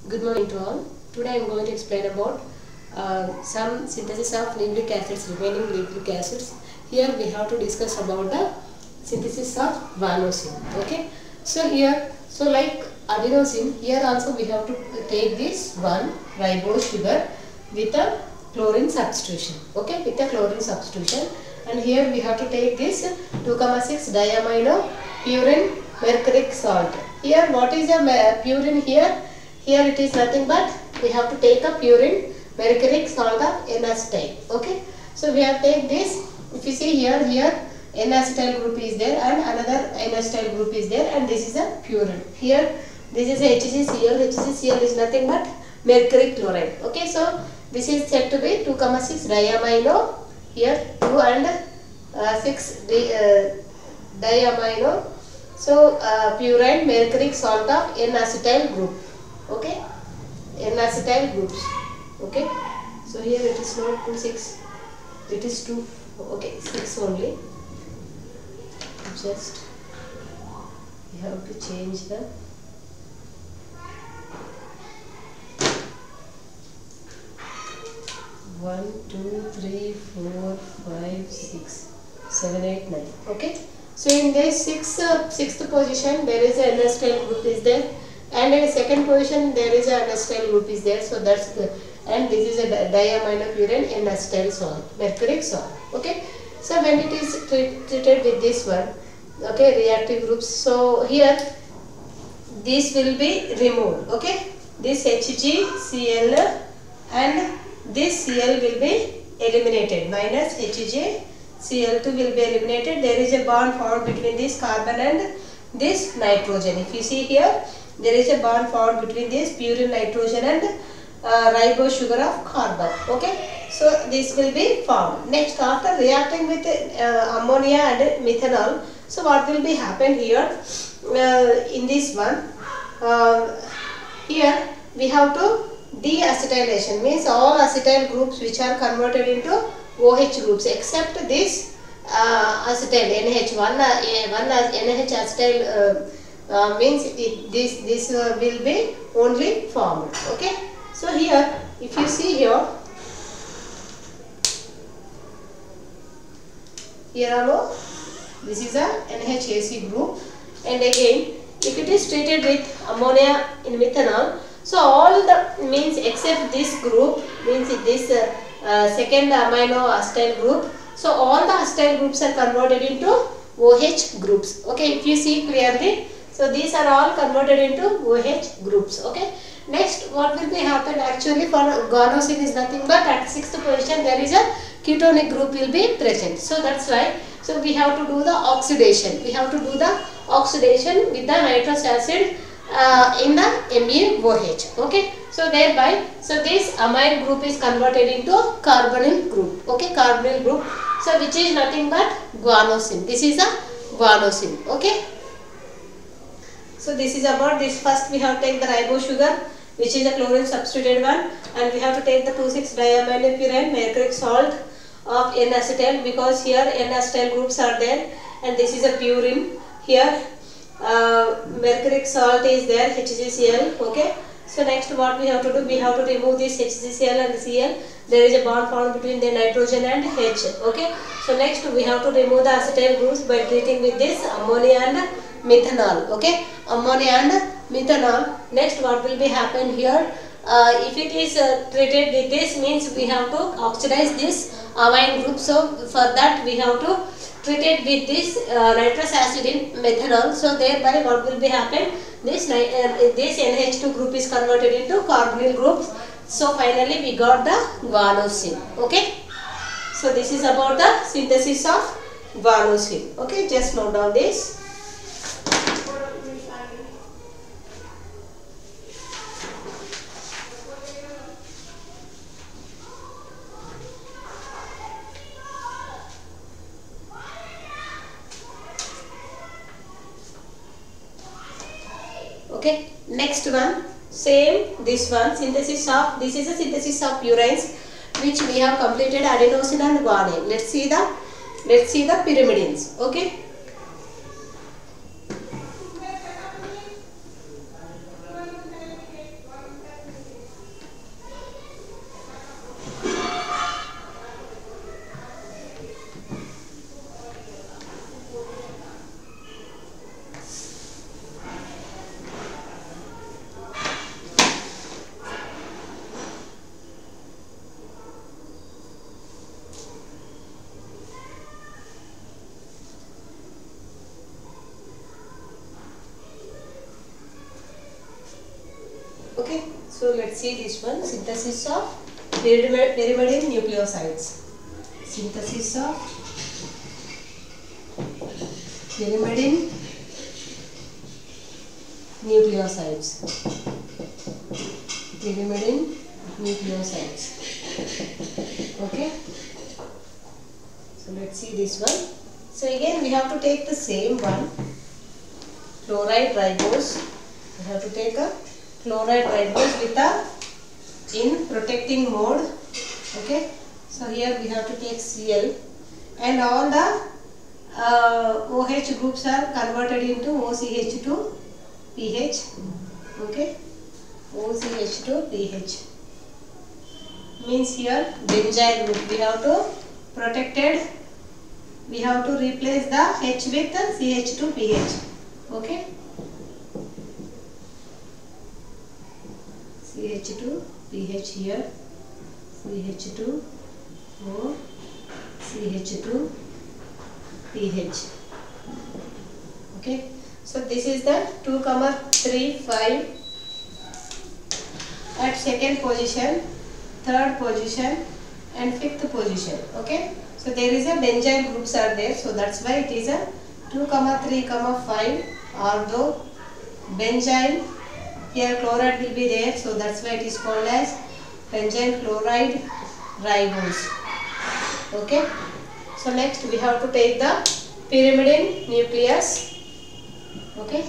Good morning to all. Today I am going to explain about some synthesis of nucleic acids, remaining nucleic acids. Here we have to discuss about the synthesis of vanosine. Okay. So like adenosine, here also we have to take this one ribose sugar with a chlorine substitution. Okay, with a chlorine substitution. And here we have to take this 2,6 diamino purine mercuric salt. Here what is the purine here? Here it is nothing but we have to take a purine mercuric salt of N-acetyl. Okay. So we have to take this. If you see here N-acetyl group is there and another N-acetyl group is there, and this is a purine. Here this is a HgCl. HgCl is nothing but mercury chloride. Okay. So this is said to be 2,6 diamino. Here 2 and 6 diamino. So purine mercuric salt of N-acetyl group. Okay, N-acetyl groups. Okay, so here it is not 2 6, it is 2. Okay, 6 only. Just you have to change the one, 2, 3, 4, 5, 6, 7, 8, 9. Okay, so in this sixth position there is a N-acetyl group is there. And in the second position there is a N-acetyl group is there, so that's the, and this is a diaminopurine N-acetyl salt, mercuric salt. Okay, so when it is treated with this one, okay, reactive groups, so here this will be removed. Okay, this HgCl and this Cl will be eliminated, minus HgCl2 will be eliminated. There is a bond formed between this carbon and this nitrogen. If you see here, there is a bond formed between this purine nitrogen and ribose sugar of carbon. Okay, so this will be formed. Next, after reacting with ammonia and methanol, so what will be happen here in this one? Here we have to deacetylation, means all acetyl groups which are converted into OH groups except this acetyl NH, one NH acetyl means this will be only formed. Okay, so here if you see here also this is a NHAC group, and again if it is treated with ammonia in methanol, so all the means except this group, means this second amino acetyl group, so all the acetyl groups are converted into OH groups. Okay, if you see clearly, so these are all converted into OH groups. Okay. Next, what will be happen actually for guanosine is nothing but at 6th position there is a ketonic group will be present. So that's why. So we have to do the oxidation. We have to do the oxidation with the nitrous acid in the MeOH. Okay. So thereby, so this amine group is converted into carbonyl group. Okay, carbonyl group. So which is nothing but guanosine. This is a guanosine. Okay. So this is about this. First we have to take the ribose sugar, which is a chlorine substituted one, and we have to take the 2,6-diaminopurine mercuric salt of N-acetyl, because here N-acetyl groups are there, and this is a purine. Here mercuric salt is there, HgCl. Okay. So next what we have to do, we have to remove this HgCl and Cl. There is a bond formed between the nitrogen and H. Okay. So next we have to remove the acetyl groups by treating with this ammonia and methanol. Okay, ammonia and methanol. Next what will be happen here, if it is treated with this, means we have to oxidize this amine group. So for that we have to treat it with this nitrous acid in methanol. So thereby what will be happen, this NH2 group is converted into carbonyl groups. So finally we got the guanosine. Okay, so this is about the synthesis of guanosine. Okay, just note down this. Okay, next one, same this one, synthesis of, this is a synthesis of purines which we have completed adenosine and guanine. Let's see the pyrimidines. Okay, Okay, so let's see this one, synthesis of pyrimidine nucleosides. Synthesis of pyrimidine nucleosides. Pyrimidine nucleosides. Okay, so let's see this one. So again we have to take the same one, chloride ribose. We have to take a chloride ribose with a in protecting mode. Okay, so here we have to take Cl, and all the OH groups are converted into OCH to pH. Okay, OCH to pH means here benzyl group. We have to protected. We have to replace the H with CH to pH. Okay, CH to pH here, CH to O, CH to pH. Okay, so this is the 2, 3, 5 at second position, third position and fifth position. Okay, so there is a benzyl groups are there, so that's why it is a 2, 3, 5, although benzyl here chloride will be there, so that's why it is called as benzyl chloride ribose. Okay, so next we have to take the pyrimidine nucleus. Okay,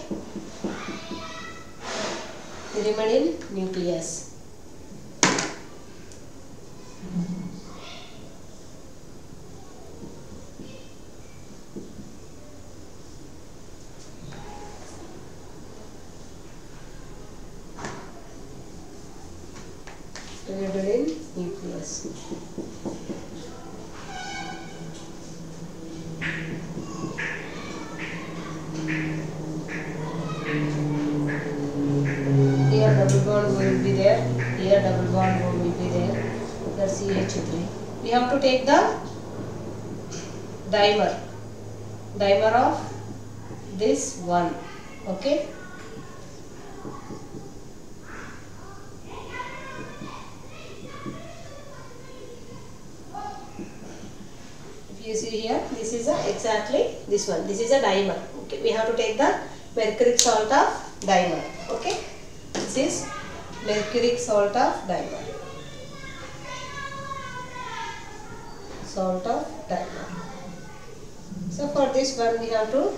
pyrimidine nucleus. Pyrimidine nucleus. Here double bond will be there, here double bond will be there, here CH3. We have to take the dimer of this one. Okay, if you see here, this is exactly this one. This is a dimer. Okay, we have to take the mercuric salt of dimer. Okay, this is mercuric salt of dimer. Salt of dimer. So for this one we have to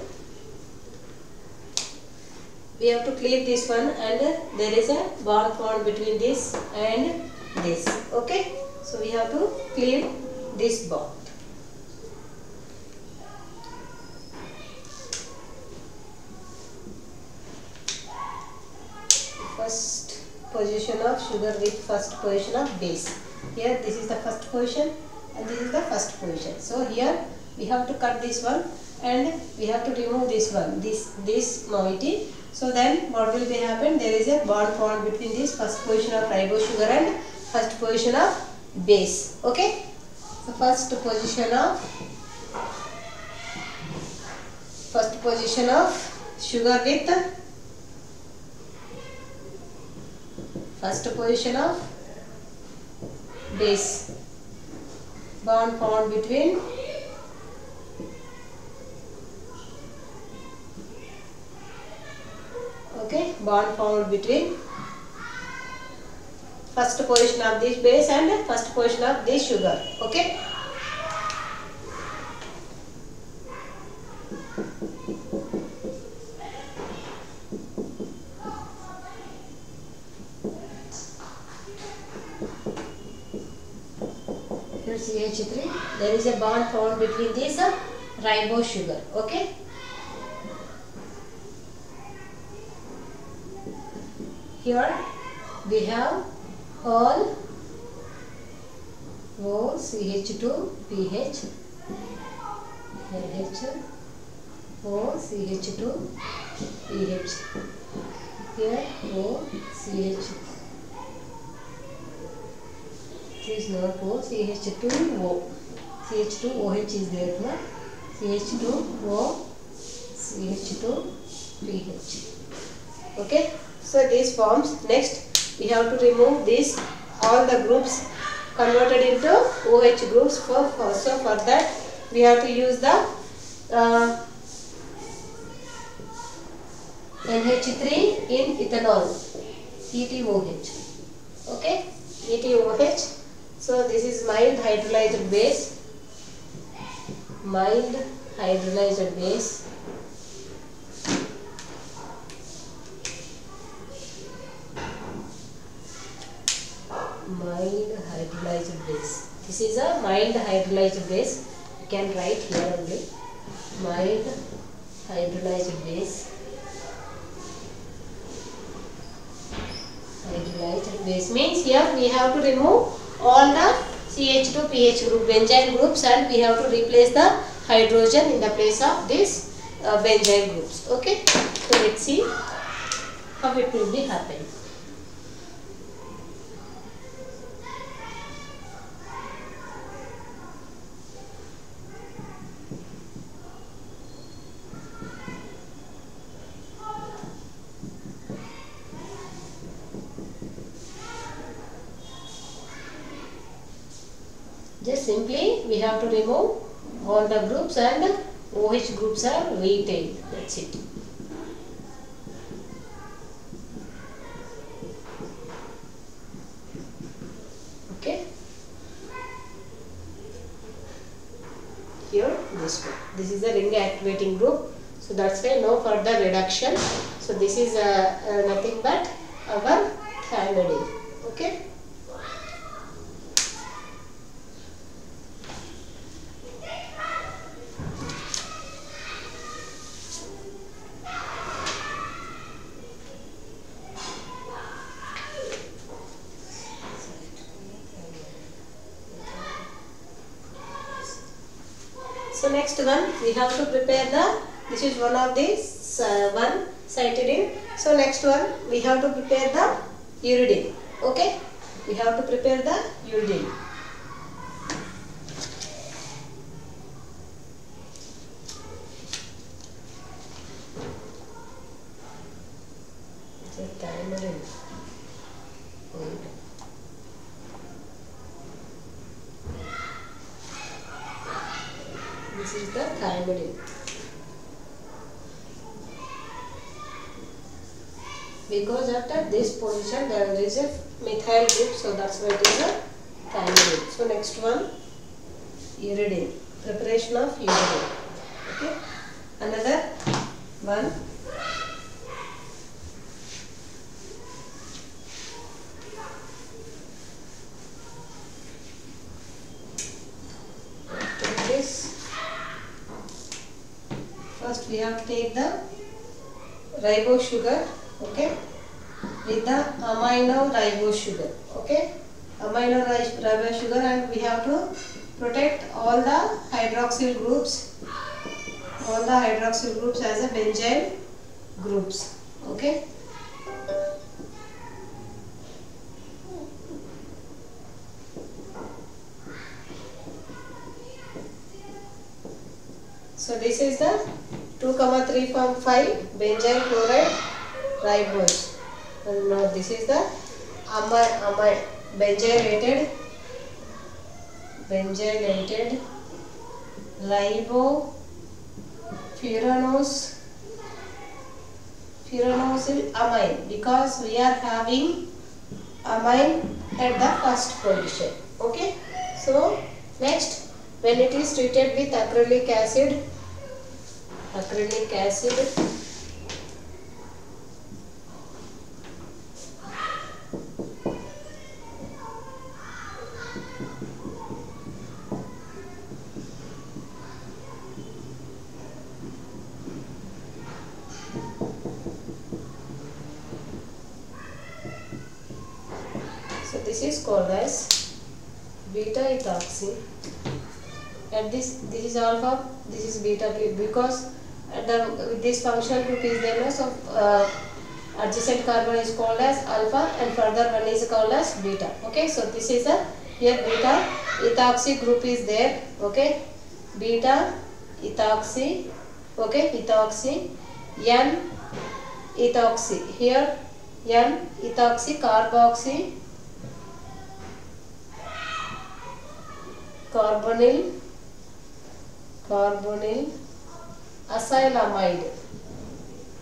cleave this one, and there is a bond between this and this. Okay, so we have to cleave this bond. First position of sugar with first position of base. Here this is the first position and this is the first position. So here we have to cut this one and we have to remove this one, this moiety. So then what will be happen? There is a bond formed between this first position of ribose sugar and first position of base. Okay, so first position of sugar with first position of base, bond formed between bond formed between first position of this base and first position of this sugar. Okay, here CH3, there is a bond formed between this ribose sugar. Okay, here we have all OCH2 pH, LH OCH2 pH, here OCH, this is not O, CH2O, CH2OH is there now, CH2O, CH2 pH. Okay, so this forms. Next we have to remove this all the groups converted into OH groups. So for that we have to use the NH3 in ethanol, ETOH. Okay, ETOH. So this is mild hydrolyzed base. Mild hydrolyzed base. Mild hydrolyzed base. This is a mild hydrolyzed base. You can write here only. Mild hydrolyzed base. Hydrolyzed base means here we have to remove all the CH2 PH group benzyl groups, and we have to replace the hydrogen in the place of this benzyl groups. Okay, so let's see how it will be happen. Just simply we have to remove all the groups and OH groups are retained. That's it. Okay. Here this one. This is the ring activating group. So that's why no further reduction. So this is nothing but our thymidine. Okay. So next one we have to prepare the, this is one of these one cytidine. So next one we have to prepare the uridine. Okay, we have to prepare the uridine. This is the thymidine. Because after this position there is a methyl group, so that's why it is a thymidine. So next one, uridine. Preparation of uridine. Okay. Another one. First we have to take the ribose sugar, okay, with the amino ribose sugar, okay, amino ribose sugar, and we have to protect all the hydroxyl groups as a benzyl groups, okay. So this is the 2,3.5 benzyl chloride ribose. And now this is the benzylated furanosyl amine, because we are having amine at the first position. Okay. So next, when it is treated with acrylic acid, so this is called as beta ethoxy. At this is alpha, this is beta, because at this functional group is there, so adjacent carbon is called as alpha and further one is called as beta. Okay, so this is a, here beta ethoxy group is there. Okay, beta ethoxy, okay, ethoxy, N ethoxy, here N ethoxy carboxy carbonyl acylamide.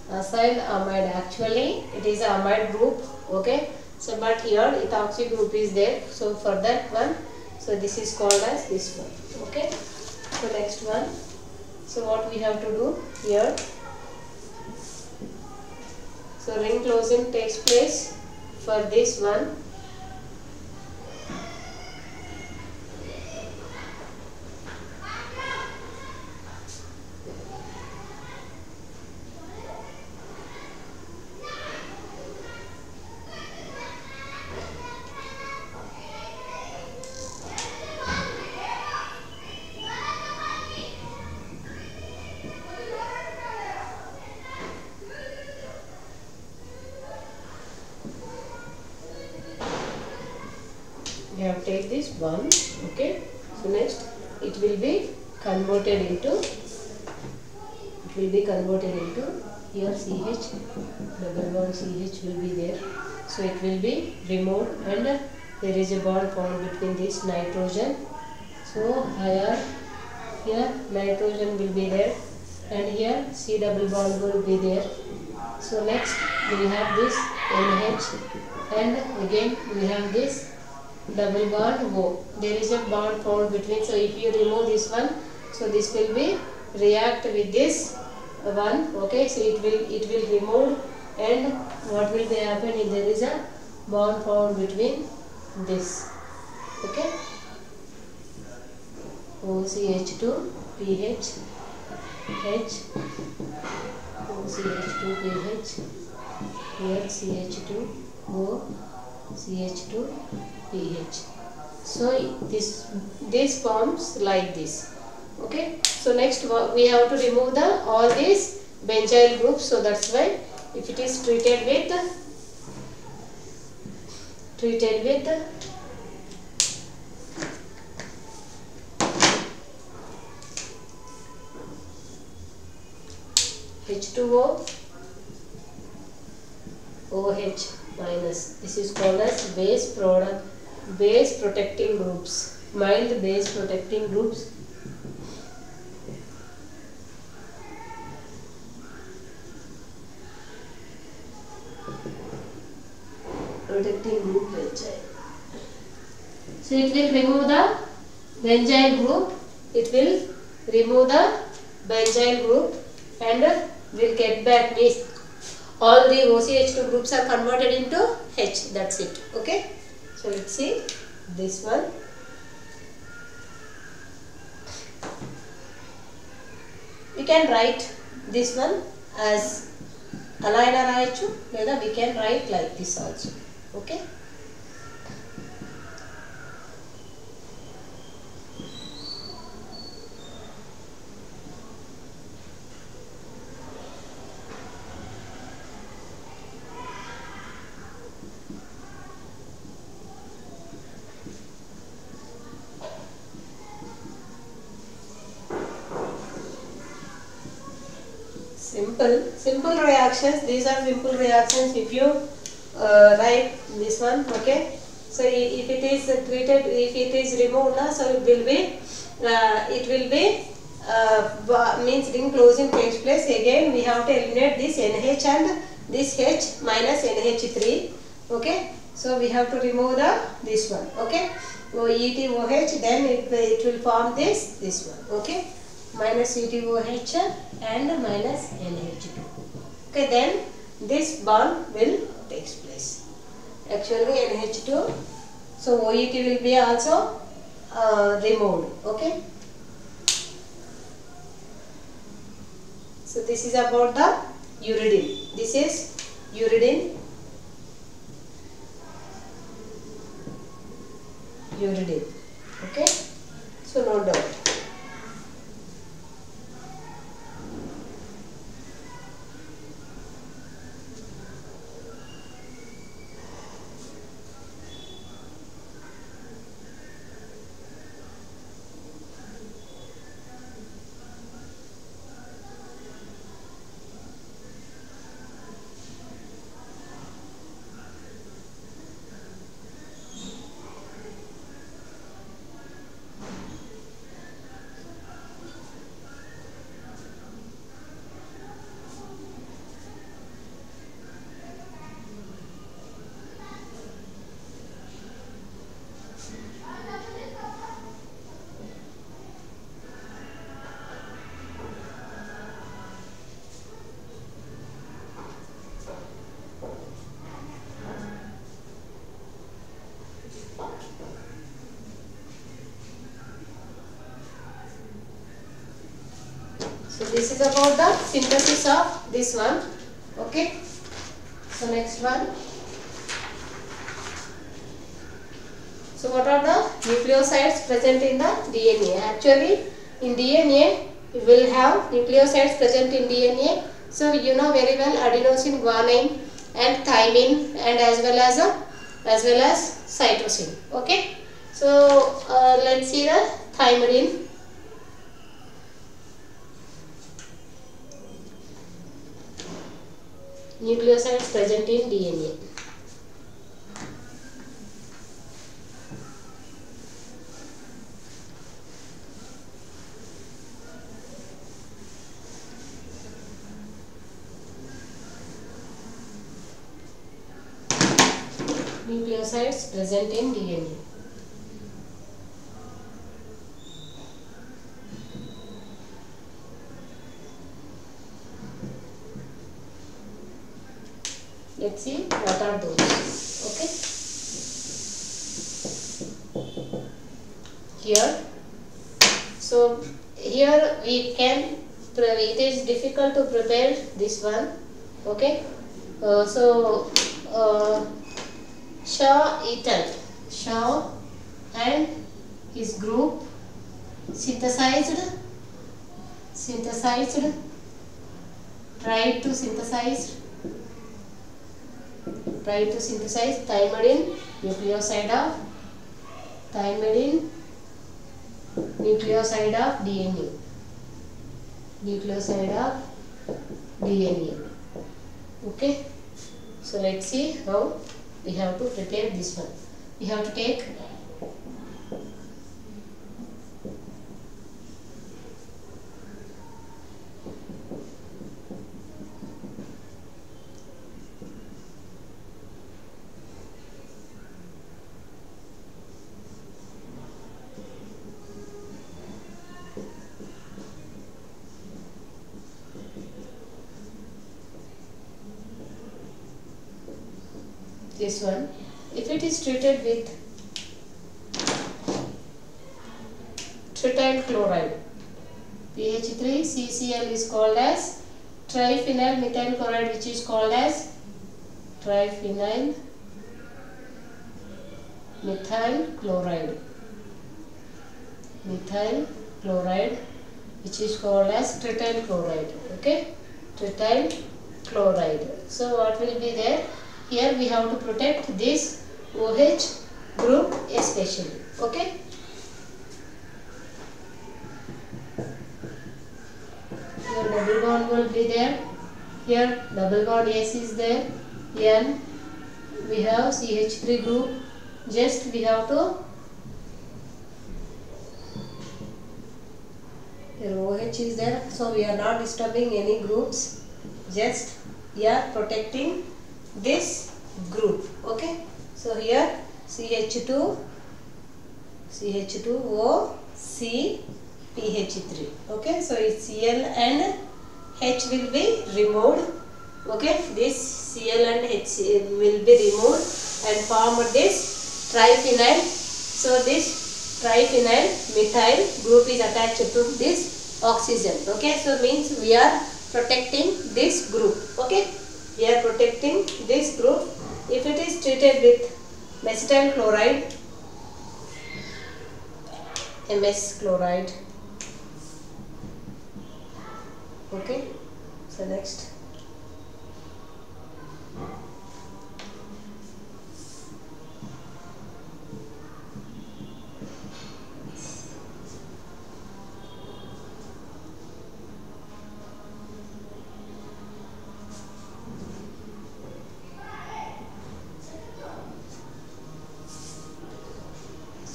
Acylamide, actually it is a amide group, okay. So but here ethoxy group is there, so for that one, so this is called as this one, okay. So next one, so what we have to do here, so ring closing takes place for this one. We have take this one, okay. So next it will be converted into here CH, double bond CH will be there, so it will be removed and there is a bond formed between this nitrogen. So here nitrogen will be there and here C double bond will be there. So next we have this NH and again we have this double bond O. There is a bond formed between, so if you remove this one, so this will be react with this one, okay. So it will remove and what will be happen if there is a bond formed between this, okay. OCH2 PH H, OCH2 PH, here CH2 O, CH2 PH. So this forms like this, okay. So next we have to remove all these benzyl groups. So that's why if it is treated with H2O OH minus, this is called as base protecting groups, mild base protecting groups. Protecting group benzyl. So it will remove the benzyl group, and will get back this. All the OCH2 groups are converted into H. That's it. Okay. So let's see this one. We can write this one as alina rayachu, లేదా we can write like this also. Okay. Simple reactions. These are simple reactions if you write this one, okay. So if it is treated, if it is removed, so it will be means ring closing takes place. Again we have to eliminate this NH and this H minus NH3, okay. So we have to remove this one, okay. ETOH, then it will form this one, okay. Minus ETOH and minus NH2. Okay, then this bond will take place. Actually NH2, so OET will be also removed. Okay. So this is about the uridine. This is uridine. Okay. So no doubt. So this is about the synthesis of this one. Okay. So next one. So what are the nucleosides present in the DNA? Actually, in DNA, we will have nucleosides present in DNA. So you know very well adenosine, guanine, and thymine, and as well as cytosine. Okay. So let's see the thymidine. Nucleosides present in DNA. Nucleosides present in DNA. Let's see what are those. Okay. Here. So here we can. It is difficult to prepare this one. Okay. Shaw et al. Shaw and his group synthesized, tried to synthesize thymidine, nucleoside of DNA. Okay. So let's see how we have to prepare this one. We have to take this one. If it is treated with trityl chloride, PH3CCl is called as triphenyl methyl chloride, which is called as triphenyl methyl chloride, which is called as trityl chloride. Okay, trityl chloride. So what will be there? Here we have to protect this OH group especially. Okay. Here double bond will be there. Here double bond S is there. N we have CH3 group. Just we have to here OH is there. So we are not disturbing any groups. Just we are protecting this group. Okay. So here CH2 O C PH3. Okay. So its Cl and H will be removed. Okay. This Cl and H will be removed and form this triphenyl. So this triphenyl methyl group is attached to this oxygen. Okay. So means we are protecting this group. Okay. We are protecting this group. If it is treated with acetyl chloride, MS chloride. Okay. So next.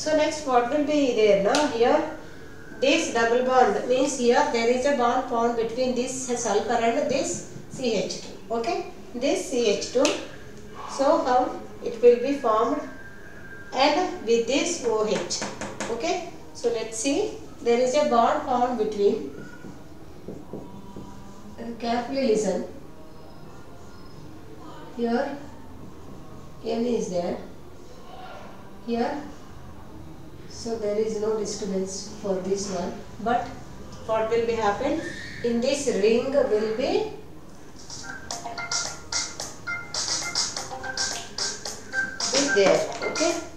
So next what will be there now? Here this double bond means here there is a bond formed between this sulfur and this CH2. Okay, this CH2. So how it will be formed and with this OH. Okay, so let's see. There is a bond formed between. Carefully listen. Here N is there. Here. So there is no disturbance for this one, but what will be happen? In this ring will be there. Okay.